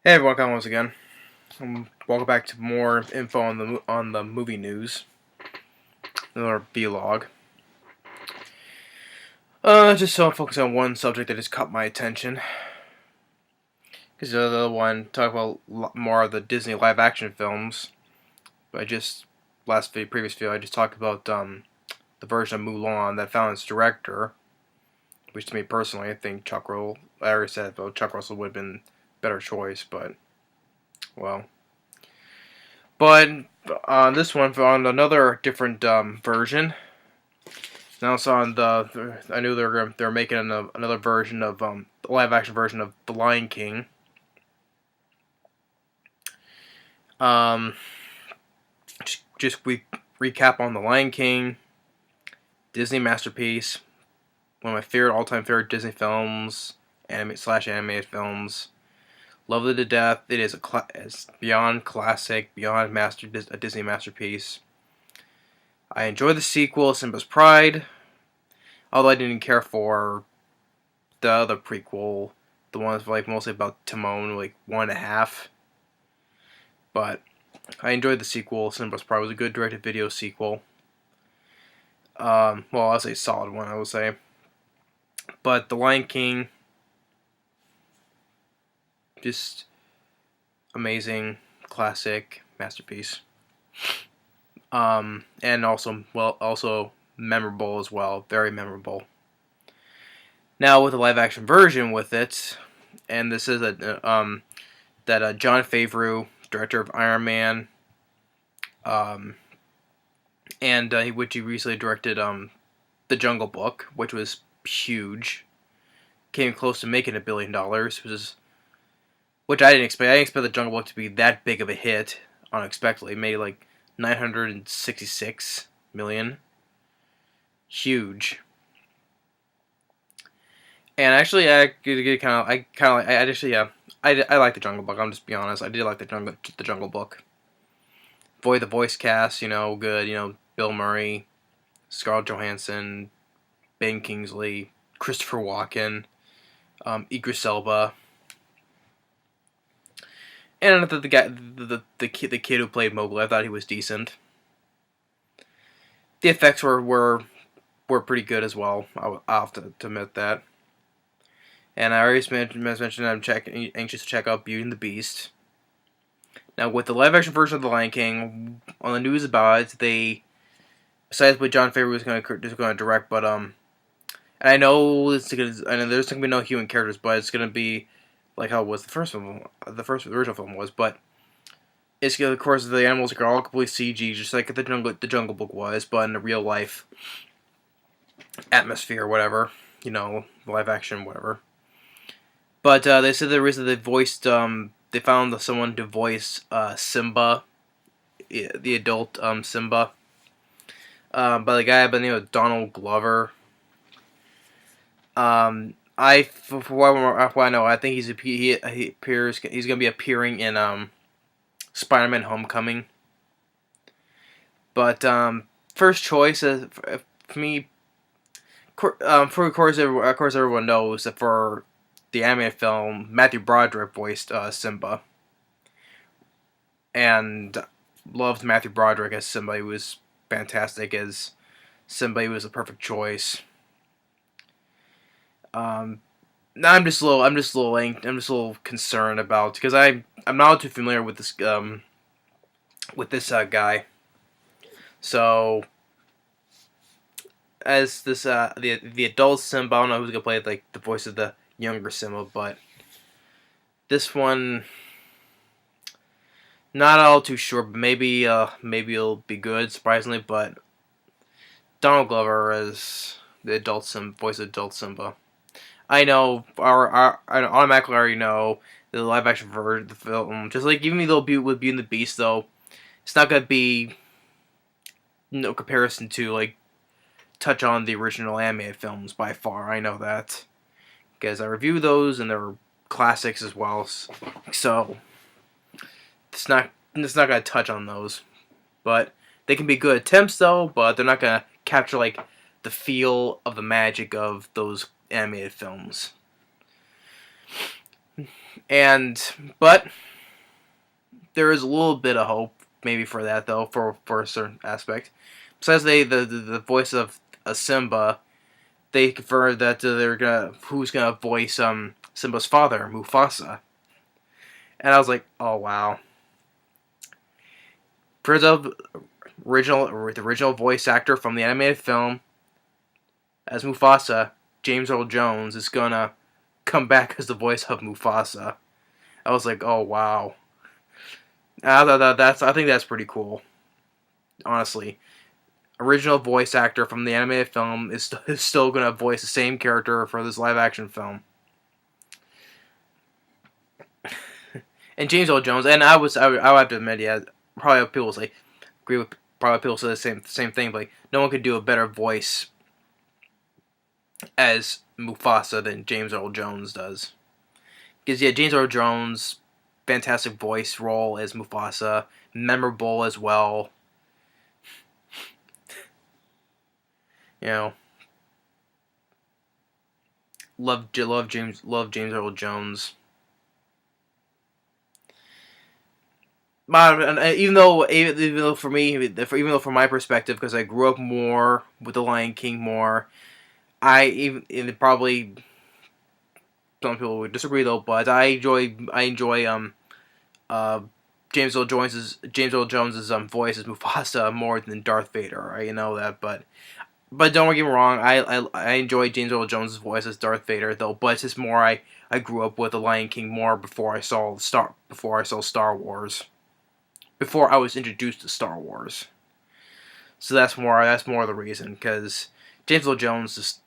Hey everyone, Colin once again. Welcome back to more info on the movie news. Another vlog. Just so I'm focusing on one subject that just caught my attention. Because the other one talk about more of the Disney live action films. But previous video, I just talked about the version of Mulan that found its director. Which to me personally, I think Chuck Russell. I already said about Chuck Russell would have been a better choice, but well. But on this one, on another different version. Now it's on the. I knew they're making another version of the live action version of The Lion King. Just recap on The Lion King, Disney masterpiece, one of my all-time favorite Disney films, animated films. Loved it to death. It is it's beyond classic, beyond a Disney masterpiece. I enjoy the sequel, Simba's Pride, although I didn't care for the other prequel, the ones mostly about Timon, 1.5. But I enjoyed the sequel. Simba's Pride was a good direct-to-video sequel. I'll say solid one, I would say. But The Lion King, just amazing, classic, masterpiece. And also memorable as well, very memorable. Now with the live action version with it, and this is Jon Favreau, director of Iron Man, which he recently directed The Jungle Book, which was huge, came close to making $1 billion, which I didn't expect. I didn't expect The Jungle Book to be that big of a hit unexpectedly. It made like 966 million. Huge. And actually, I like The Jungle Book. I'm just be honest. I did like The Jungle Book. The voice cast, good. Bill Murray, Scarlett Johansson, Ben Kingsley, Christopher Walken, Idris Elba. And the kid who played Mowgli, I thought he was decent. The effects were pretty good as well. I'll have to admit that. And I already mentioned I'm anxious to check out Beauty and the Beast. Now with the live action version of The Lion King, on the news about it, besides what Jon Favreau was going to direct, but and I know there's going to be no human characters, but it's going to be like how it was the original film was, but it's of course the animals are all completely CG, just like the Jungle Book was, but in a real life atmosphere, whatever, live action, whatever. But they said the reason they found someone to voice Simba, the adult Simba, by the guy by the name of Donald Glover. For what I know, I think he's gonna be appearing in Spider-Man: Homecoming. But first choice for me, of course everyone knows that for the animated film, Matthew Broderick voiced Simba, and loved Matthew Broderick as Simba. He was fantastic as Simba. He was the perfect choice. Now I'm just a little concerned about, because I'm not too familiar with this guy. So as this the adult Simba, I don't know who's gonna play the voice of the younger Simba, but this one, not all too sure, but maybe it'll be good, surprisingly. But Donald Glover as the adult Simba, voice of adult Simba. I know, I automatically already know the live action version of the film. Just like even though with Beauty and the Beast, though, it's not gonna be no comparison to touch on the original animated films by far. I know that because I reviewed those and they're classics as well. So it's not gonna touch on those, but they can be good attempts though. But they're not gonna capture the feel of the magic of those animated films. And but there is a little bit of hope maybe for that though for a certain aspect. Besides the voice of Simba, they confirmed that they're gonna who's gonna voice Simba's father, Mufasa. And I was like, oh wow. Prizzo, the original voice actor from the animated film as Mufasa, James Earl Jones, is gonna come back as the voice of Mufasa. I was like, oh wow. I think that's pretty cool. Honestly, original voice actor from the animated film is still gonna voice the same character for this live action film. And James Earl Jones, and I would have to admit, yeah, probably people say agree with probably people say the same thing, but like, no one could do a better voice as Mufasa than James Earl Jones does. Because yeah, James Earl Jones, fantastic voice role as Mufasa, memorable as well. You know, love James Earl Jones. Even though for me, even though from my perspective, because I grew up more with the Lion King more, I even and probably some people would disagree though, but I enjoy uh James Earl Jones's voice as Mufasa more than Darth Vader. I know that, but don't get me wrong, I enjoy James Earl Jones's voice as Darth Vader though, but it's just more I grew up with the Lion King more before I saw Star Wars, before I was introduced to Star Wars. So that's more the reason, because James Earl Jones is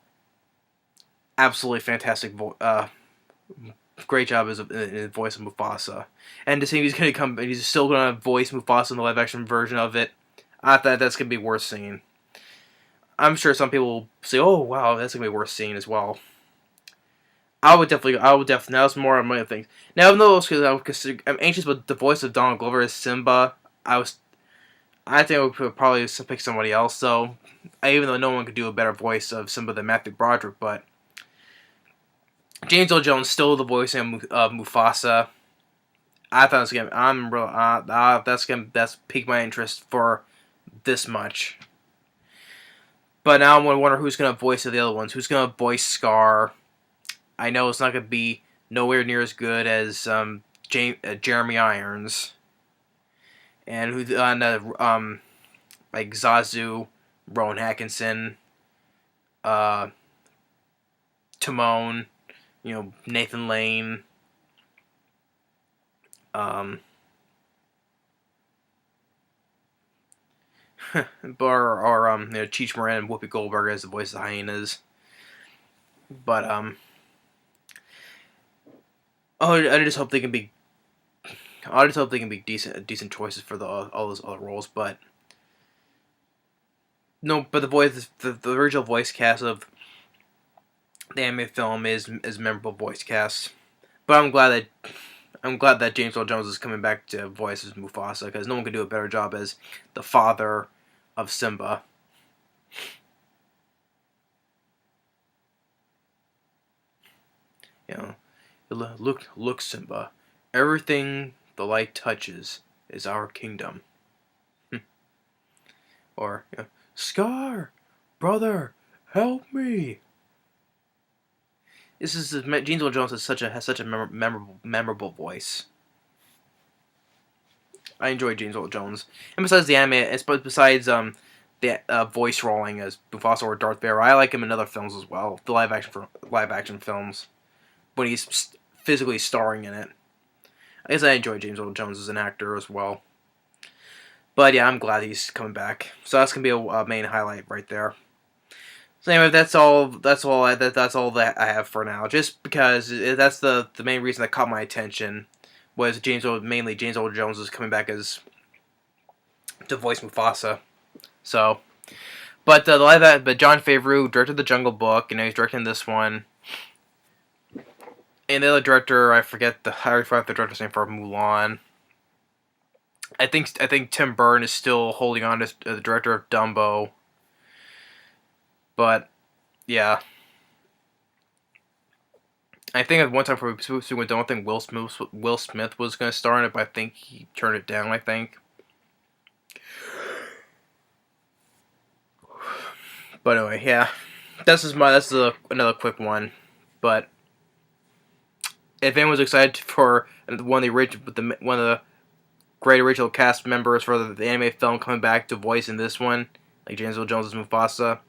absolutely fantastic great job as a voice of Mufasa, and to see he's still gonna voice Mufasa in the live action version of it. I thought that's gonna be worth seeing. I'm sure some people will say, "Oh wow, that's gonna be worth seeing as well." I would definitely. That was more of my things. Now, even though I'm anxious, but the voice of Donald Glover as Simba, I think I would probably pick somebody else. So, even though no one could do a better voice of Simba than Matthew Broderick, but James Earl Jones still the voice of Mufasa. I thought it was gonna. I'm real. That's piqued my interest for this much. But now I'm gonna wonder who's gonna voice the other ones. Who's gonna voice Scar? I know it's not gonna be nowhere near as good as Jeremy Irons, and who like Zazu, Rowan Atkinson, uh, Timon, Nathan Lane, um, or Cheech Marin and Whoopi Goldberg as the voice of the hyenas. But oh, I just hope they can be. I just hope they can be decent choices for all those other roles. But no, but the original voice cast of the anime film is memorable voice cast. But I'm glad that James Earl Jones is coming back to voice as Mufasa, because no one could do a better job as the father of Simba. You know, look, Simba. Everything the light touches is our kingdom. Or Scar, brother, help me. James Earl Jones has such a memorable voice. I enjoy James Earl Jones, and besides the anime, besides the voice rolling as Mufasa or Darth Vader, I like him in other films as well. The live action films when he's physically starring in it. I guess I enjoy James Earl Jones as an actor as well. But yeah, I'm glad he's coming back. So that's gonna be a main highlight right there. So anyway, that's all. That's all that I have for now. Just because that's the main reason that caught my attention was mainly James Earl Jones is coming back as to voice Mufasa. So, but but Jon Favreau directed the Jungle Book, and he's directing this one. And the other director, I forget the director's name for Mulan. I think Tim Burton is still holding on to the director of Dumbo. But yeah, I think at one time for Super Went, I don't think Will Smith was going to star in it, but I think he turned it down. I think. But anyway, yeah, another quick one. But if anyone's excited for one of the great original cast members for the anime film coming back to voice in this one, like James Earl Jones as Mufasa,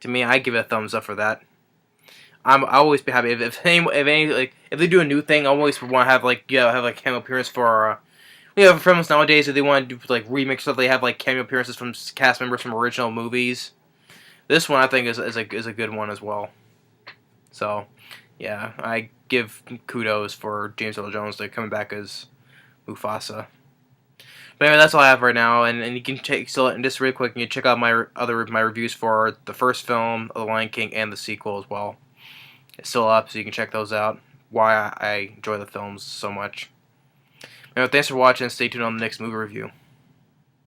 to me, I give it a thumbs up for that. I always be happy if they do a new thing. I always want to have have cameo appearance for. We have films nowadays that they want to do like remix stuff. They have like cameo appearances from cast members from original movies. This one I think is a good one as well. So, yeah, I give kudos for James Earl Jones to coming back as Mufasa. But anyway, that's all I have right now, and you can and just really quick, you can check out my reviews for the first film, The Lion King, and the sequel as well. It's still up, so you can check those out. Why I enjoy the films so much. Anyway, thanks for watching. Stay tuned on the next movie review.